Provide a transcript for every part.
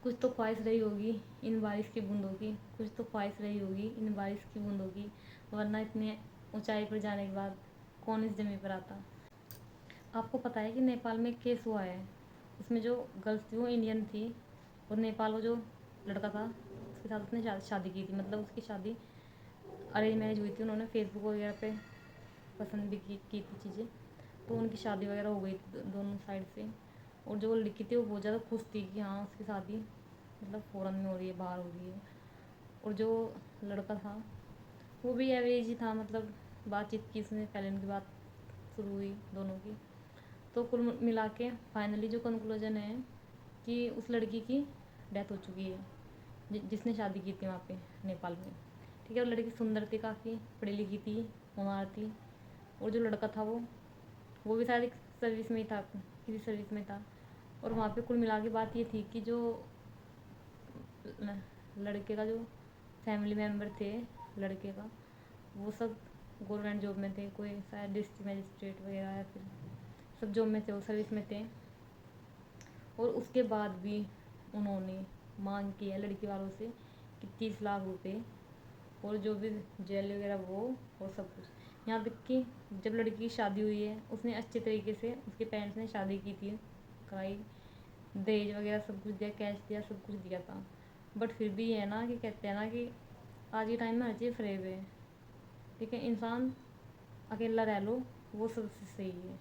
कुछ तो ख्वाहिश रही होगी इन बारिश की बूंदों की, कुछ तो ख्वाहिश रही होगी इन बारिश की बूंदों की, वरना इतने ऊंचाई पर जाने के बाद कौन इस जमीन पर आता। आपको पता है कि नेपाल में एक केस हुआ है, उसमें जो गर्ल्स थी वो इंडियन थी और नेपाल का जो लड़का था उसके साथ उसने शादी की थी। मतलब उसकी शादी अरेंज मैरिज हुई थी, उन्होंने फेसबुक वगैरह पे पसंद भी की थी चीज़ें, तो उनकी शादी वगैरह हो गई थी दोनों साइड से। और जो लड़की थी वो बहुत ज़्यादा खुश थी कि हाँ उसकी शादी मतलब फ़ॉरेन में हो रही है, बाहर हो रही है। और जो लड़का था वो भी एवरेज ही था, मतलब बातचीत की उसने, पहले उनकी बात शुरू हुई दोनों की। तो कुल मिला के फाइनली जो कंक्लूजन है कि उस लड़की की डेथ हो चुकी है जिसने शादी की थी वहाँ पे नेपाल में। ठीक है, वो लड़की सुंदर थी, काफ़ी पढ़ी लिखी थी, होनहार थी। और जो लड़का था वो भी शायद एक सर्विस में ही था, किसी सर्विस में था। और वहाँ पे कुल मिला के बात ये थी कि जो लड़के का जो फैमिली मेम्बर थे लड़के का, वो सब गवर्नमेंट जॉब में थे, कोई शायद डिस्ट्रिक्ट मजिस्ट्रेट वगैरह या फिर सब जॉब में थे, वो सर्विस में थे। और उसके बाद भी उन्होंने मांग की है लड़की वालों से कि 30 लाख रुपए और जो भी जेल वगैरह वो और सब कुछ। यहाँ तक कि जब लड़की की शादी हुई है उसने अच्छे तरीके से, उसके पेरेंट्स ने शादी की थी, कराई, दहेज वगैरह सब कुछ दिया, कैश दिया, सब कुछ दिया था। बट फिर भी ये है ना कि कहते हैं ना कि आज के टाइम में हर चीज़ फ्रेब है। ठीक है, इंसान अकेला रह लो वो सबसे सही है।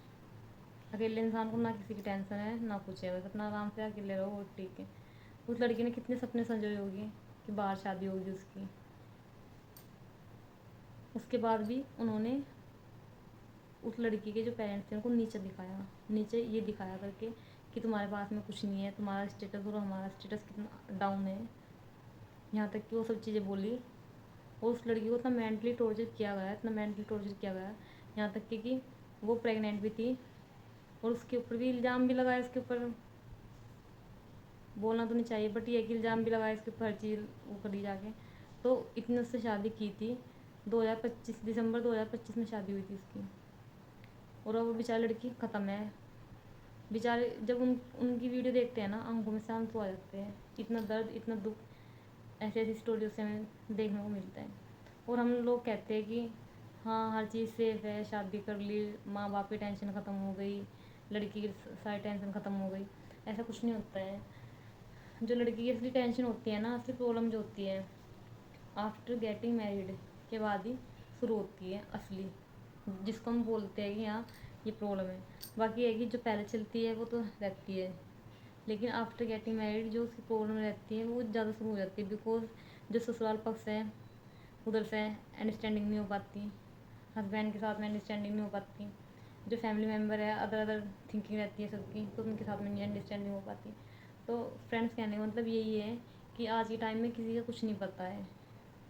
अकेले इंसान को ना किसी की टेंशन है ना कुछ है, बस अपना आराम से अकेले रहो और ठीक है। उस लड़की ने कितने सपने संजोए होगी कि बाहर शादी होगी उसकी। उसके बाद भी उन्होंने उस लड़की के जो पेरेंट्स थे उनको नीचे दिखाया, नीचे ये दिखाया करके कि तुम्हारे पास में कुछ नहीं है, तुम्हारा स्टेटस और हमारा स्टेटस कितना डाउन है। यहाँ तक कि वो सब चीज़ें बोली। और उस लड़की को इतना मेंटली टॉर्चर किया गया, इतना मेंटली टॉर्चर किया गया, यहाँ तक कि वो प्रेग्नेंट भी थी और उसके ऊपर भी इल्ज़ाम भी लगाया, उसके ऊपर बोलना तो नहीं चाहिए बट ये कि इल्ज़ाम भी लगाया इसके ऊपर, हर चीज़ वो करी जाके। तो इतने उससे शादी की थी, 2025 दिसंबर 2025 में शादी हुई थी उसकी। और अब वो बेचारी लड़की ख़त्म है। बेचारे जब उनकी वीडियो देखते हैं ना आंखों में से आंसू आ जाते हैं, इतना दर्द, इतना दुख ऐसी ऐसी स्टोरी से हमें देखने को मिलता है। और हम लोग कहते हैं कि हाँ हर चीज़ सेफ है, शादी कर ली, माँ बाप की टेंशन ख़त्म हो गई, लड़की की सारी टेंशन ख़त्म हो गई। ऐसा कुछ नहीं होता है। जो लड़की की असली टेंशन होती है ना, असली प्रॉब्लम जो होती है आफ्टर गेटिंग मैरिड के बाद ही शुरू होती है असली, जिसको हम बोलते हैं कि हाँ ये प्रॉब्लम है। बाकी है कि जो पहले चलती है वो तो रहती है, लेकिन आफ्टर गेटिंग मैरिड जो उसकी प्रॉब्लम रहती है वो ज़्यादा शुरू हो जाती है। बिकॉज जो ससुराल पक्ष है उधर से अंडरस्टैंडिंग नहीं हो पाती, हस्बैंड के साथ में अंडरस्टैंडिंग नहीं हो पाती, जो फैमिली मेम्बर है अदर अदर थिंकिंग रहती है सबकी, तो उनके साथ में नहीं अंडरस्टैंडिंग हो पाती। तो फ्रेंड्स कहने का मतलब यही है कि आज के टाइम में किसी का कुछ नहीं पता है,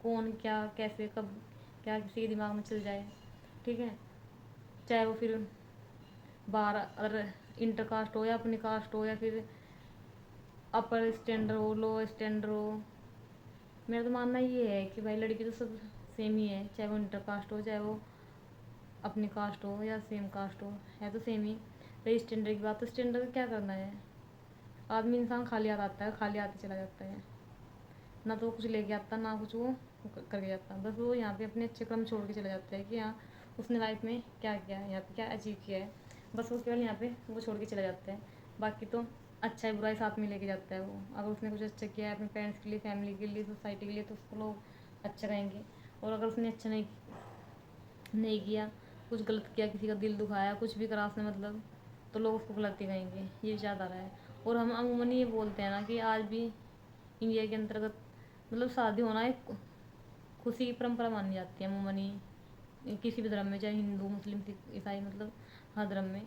कौन क्या कैसे कब क्या किसी के दिमाग में चल जाए। ठीक है, चाहे वो फिर बाहर अगर इंटर कास्ट हो या अपनी कास्ट हो या फिर अपर स्टैंडर्ड हो, लो स्टैंडर्ड हो। मेरा तो मानना ये है कि भाई लड़की तो सब सेम ही है, चाहे वो इंटर कास्ट हो, चाहे वो अपनी कास्ट हो या सेम कास्ट हो, है तो सेम ही। रही स्टैंडर्ड की बात, तो स्टैंडर्ड का क्या करना है। आदमी इंसान खाली हाथ आता है, खाली हाथ चला जाता है, ना तो कुछ लेके आता ना कुछ वो करके जाता, बस वो यहाँ पे अपने अच्छे क्रम छोड़ के चला जाता है कि हाँ उसने लाइफ में क्या किया है, यहाँ पे क्या अचीव किया है, बस वो केवल यहाँ पे वो छोड़ के चला जाता है। बाकी तो अच्छा है बुराई साथ में लेके जाता है वो। अगर उसने कुछ अच्छा किया है अपने पेरेंट्स के लिए, फैमिली के लिए, सोसाइटी के लिए, तो उसको लोग अच्छा कहेंगे। और अगर उसने अच्छा नहीं किया, कुछ गलत किया, किसी का दिल दुखाया, कुछ भी करा उसने मतलब, तो लोग उसको गलत ही कहेंगे, ये विचारधारा है। और हम अमूमन ये बोलते हैं ना कि आज भी इंडिया के अंतर्गत मतलब शादी होना एक खुशी की परंपरा मानी जाती है अमूमन ही, किसी भी धर्म में, चाहे हिंदू मुस्लिम सिख ईसाई, मतलब हर धर्म में,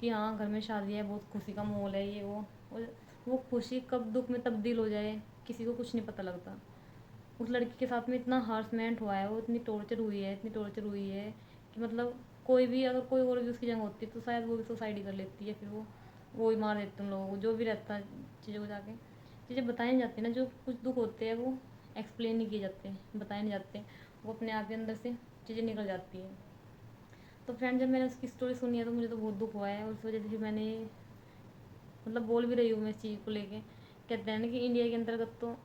कि हाँ घर में शादी है, बहुत खुशी का माहौल है ये वो। और वो खुशी कब दुख में तब्दील हो जाए किसी को कुछ नहीं पता लगता। उस लड़की के साथ में इतना हार्समेंट हुआ है, वो इतनी टॉर्चर हुई है, इतनी टॉर्चर हुई है कि मतलब कोई भी अगर कोई और भी उसकी जगह होती तो शायद वो भी सुसाइड कर लेती है, फिर वो ही मार देते उन लोगों को, जो भी रहता है चीज़ों को जाके। चीज़ें बताई नहीं जाती ना, जो कुछ दुख होते हैं वो एक्सप्लेन नहीं किए जाते, बताए नहीं जाते, वो अपने आप के अंदर से चीज़ें निकल जाती हैं। तो फ्रेंड जब मैंने उसकी स्टोरी सुनी है तो मुझे तो बहुत दुख हुआ है, और उस वजह से फिर मैंने मतलब बोल भी रही हूँ मैं इस चीज़ को लेके कहते हैं ना कि इंडिया के अंतर्गत तो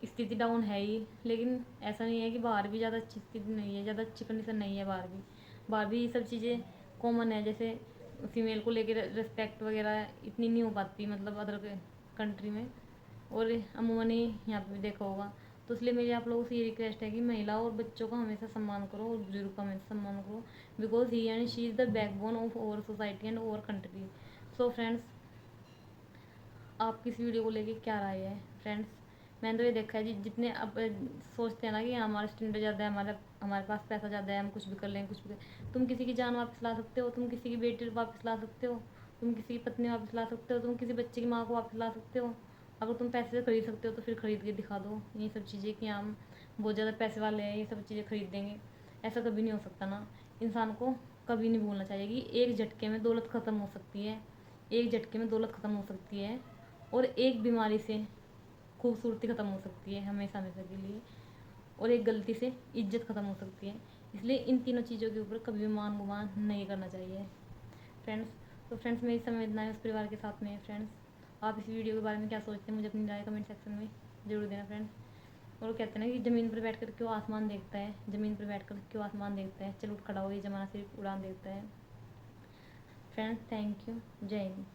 स्थिति डाउन है ही, लेकिन ऐसा नहीं है कि बाहर भी ज़्यादा अच्छी स्थिति नहीं है, ज़्यादा अच्छी कंडीशन नहीं है बाहर भी। बाहर भी ये सब चीज़ें कॉमन है, जैसे फीमेल को लेकर रिस्पेक्ट वगैरह इतनी नहीं हो पाती मतलब अदर कंट्री में, और अमूमन ही यहाँ पे भी देखा होगा। तो इसलिए मेरी आप लोगों से ये रिक्वेस्ट है कि महिला और बच्चों का हमेशा सम्मान करो और बुजुर्ग का हमेशा सम्मान करो, because he and she is the backbone of our society and our country. So friends, आपकी इस वीडियो को लेके क्या राय है फ्रेंड्स? मैंने तो ये देखा है जी, जितने अब सोचते हैं ना कि हमारा स्टैंडर्ड ज़्यादा है, हमारा हमारे पास पैसा ज़्यादा है, हम कुछ भी कर लेंगे, कुछ भी तुम किसी की जान वापस ला सकते हो, तुम किसी की बेटी वापस ला सकते हो, तुम किसी की पत्नी वापस ला सकते हो, तुम किसी बच्चे की माँ को वापस ला सकते हो। अगर तुम पैसे से खरीद सकते हो तो फिर खरीद के दिखा दो ये सब चीज़ें कि हम बहुत ज़्यादा पैसे वाले हैं, ये सब चीज़ें खरीद देंगे। ऐसा कभी नहीं हो सकता ना। इंसान को कभी नहीं भूलना चाहिए कि एक झटके में दौलत ख़त्म हो सकती है, एक झटके में दौलत ख़त्म हो सकती है, और एक बीमारी से खूबसूरती ख़त्म हो सकती है हमेशा हमेशा के लिए, और एक गलती से इज्जत ख़त्म हो सकती है। इसलिए इन तीनों चीज़ों के ऊपर कभी भी मान गुमान नहीं करना चाहिए फ्रेंड्स। तो फ्रेंड्स, मेरी संवेदनाएं उस परिवार के साथ में है फ्रेंड्स। आप इस वीडियो के बारे में क्या सोचते हैं मुझे अपनी राय कमेंट सेक्शन में ज़रूर देना फ्रेंड्स। और कहते हैं ना कि ज़मीन पर बैठ कर क्यों आसमान देखता है, ज़मीन पर बैठ कर क्यों आसमान देखता है, चल उठ खड़ा हो, ये ज़माना सिर्फ उड़ान देखता है। फ्रेंड्स, थैंक यू, जय हिंद।